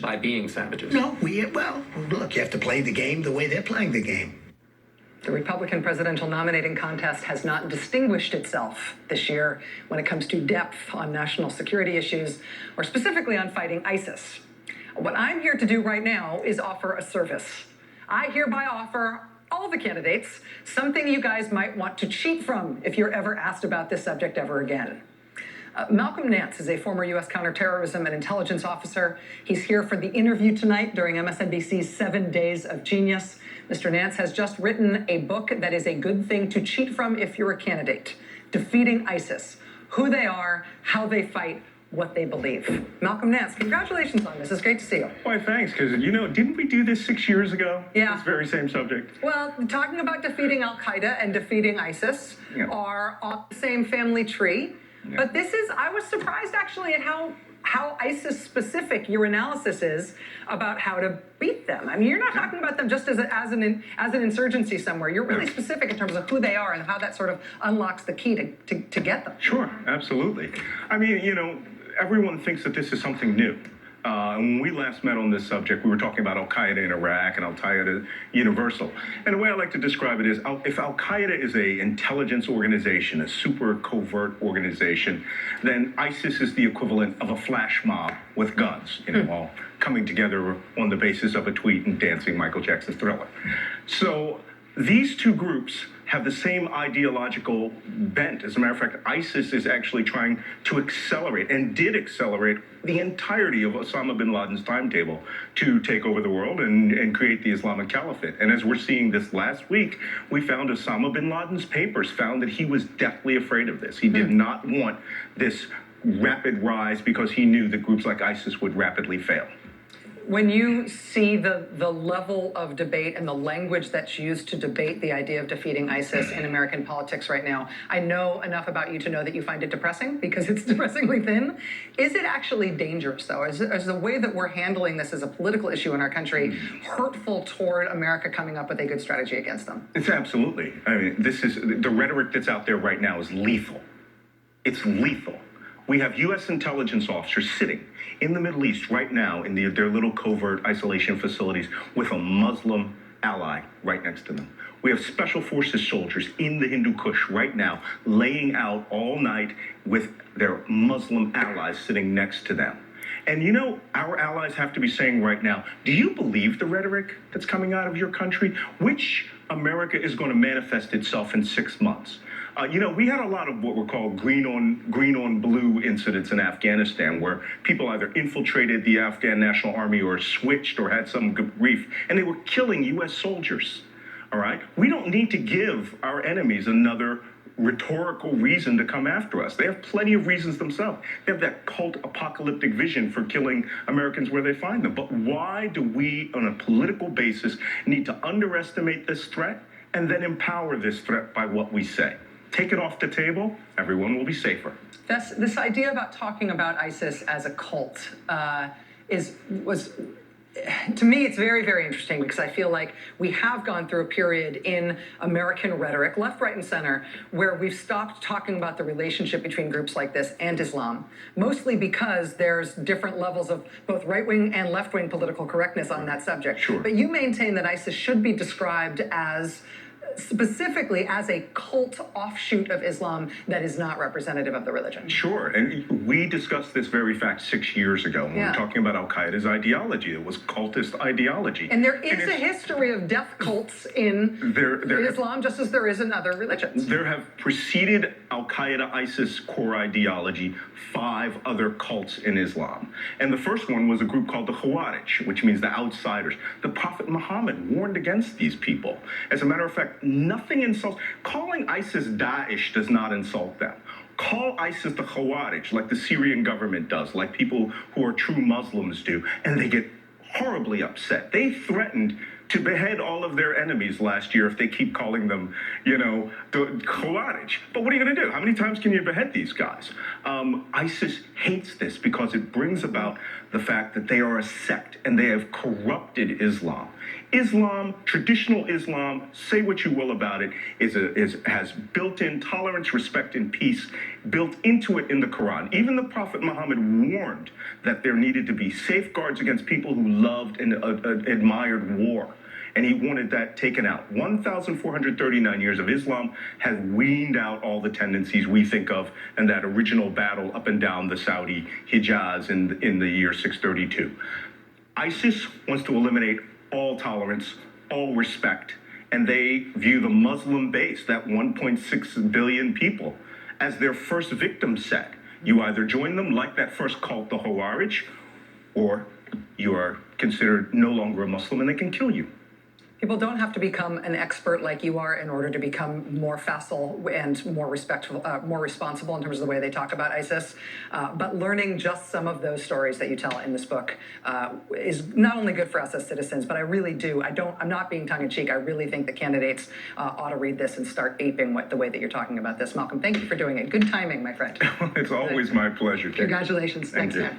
by being savages. No, well, look, you have to play the game the way they're playing the game. The Republican presidential nominating contest has not distinguished itself this year when it comes to depth on national security issues, or specifically on fighting ISIS. What I'm here to do right now is offer a service. I hereby offer all the candidates something you guys might want to cheat from if you're ever asked about this subject ever again. Malcolm Nance is a former U.S. counterterrorism and intelligence officer. He's here for the interview tonight during MSNBC's 7 Days of Genius. Mr. Nance has just written a book that is a good thing to cheat from if you're a candidate. Defeating ISIS. Who they are, how they fight, what they believe. Malcolm Nance, congratulations on this. It's great to see you. Why, thanks, because, didn't we do this 6 years ago? Yeah. This very same subject. Well, talking about defeating Al-Qaeda and defeating ISIS are on the same family tree. Yeah. But I was surprised actually at how ISIS specific your analysis is about how to beat them. I mean, you're not talking about them just as an insurgency somewhere. You're really specific in terms of who they are and how that sort of unlocks the key to get them. Sure, absolutely. I mean, everyone thinks that this is something new. When we last met on this subject, we were talking about Al-Qaeda in Iraq and Al-Qaeda universal. And the way I like to describe it is, if Al-Qaeda is an intelligence organization, a super covert organization, then ISIS is the equivalent of a flash mob with guns, all coming together on the basis of a tweet and dancing Michael Jackson's Thriller. So these two groups have the same ideological bent. As a matter of fact, ISIS is actually trying to accelerate, and did accelerate, the entirety of Osama bin Laden's timetable to take over the world and create the Islamic Caliphate. And as we're seeing this last week, we found Osama bin Laden's papers found that he was deathly afraid of this. He did not want this rapid rise because he knew that groups like ISIS would rapidly fail. When you see the level of debate and the language that's used to debate the idea of defeating ISIS in American politics right now, I know enough about you to know that you find it depressing because it's depressingly thin. Is it actually dangerous, though? Is the way that we're handling this as a political issue in our country hurtful toward America coming up with a good strategy against them? It's absolutely. I mean, the rhetoric that's out there right now is lethal. It's lethal. We have U.S. intelligence officers sitting in the Middle East right now in their little covert isolation facilities with a Muslim ally right next to them. We have special forces soldiers in the Hindu Kush right now laying out all night with their Muslim allies sitting next to them. And our allies have to be saying right now, do you believe the rhetoric that's coming out of your country? Which America is going to manifest itself in 6 months? We had a lot of what were called green on blue incidents in Afghanistan, where people either infiltrated the Afghan National Army or switched or had some grief, and they were killing U.S. soldiers. All right? We don't need to give our enemies another rhetorical reason to come after us. They have plenty of reasons themselves. They have that cult apocalyptic vision for killing Americans where they find them. But why do we, on a political basis, need to underestimate this threat and then empower this threat by what we say? Take it off the table, everyone will be safer. This idea about talking about ISIS as a cult was to me, it's very, very interesting because I feel like we have gone through a period in American rhetoric, left, right, and center, where we've stopped talking about the relationship between groups like this and Islam, mostly because there's different levels of both right-wing and left-wing political correctness on that subject. Sure. But you maintain that ISIS should be described as specifically as a cult offshoot of Islam that is not representative of the religion. Sure, and we discussed this very fact 6 years ago when we were talking about Al-Qaeda's ideology. It was cultist ideology. And there is a history of death cults in Islam, just as there is in other religions. There have preceded Al-Qaeda ISIS core ideology 5 other cults in Islam. And the first one was a group called the Khawarij, which means the outsiders. The Prophet Muhammad warned against these people. As a matter of fact, nothing insults. Calling ISIS Daesh does not insult them. Call ISIS the Khawarij, like the Syrian government does, like people who are true Muslims do, and they get horribly upset. They threatened to behead all of their enemies last year if they keep calling them, the Khawarij. But what are you going to do? How many times can you behead these guys? ISIS hates this because it brings about the fact that they are a sect and they have corrupted Islam. Islam, traditional Islam, say what you will about it, has built-in tolerance, respect, and peace built into it in the Quran. Even the Prophet Muhammad warned that there needed to be safeguards against people who loved and admired war. And he wanted that taken out. 1,439 years of Islam has weaned out all the tendencies we think of in that original battle up and down the Saudi Hijaz in the year 632. ISIS wants to eliminate all tolerance, all respect, and they view the Muslim base, that 1.6 billion people, as their first victim set. You either join them like that first cult, the Khawarij, or you are considered no longer a Muslim and they can kill you. People don't have to become an expert like you are in order to become more facile and more respectful, more responsible in terms of the way they talk about ISIS. But learning just some of those stories that you tell in this book is not only good for us as citizens, but I really do. I'm not being tongue-in-cheek. I really think the candidates ought to read this and start aping the way that you're talking about this. Malcolm, thank you for doing it. Good timing, my friend. It's always my pleasure. Congratulations. Thank Thanks, you. Nance.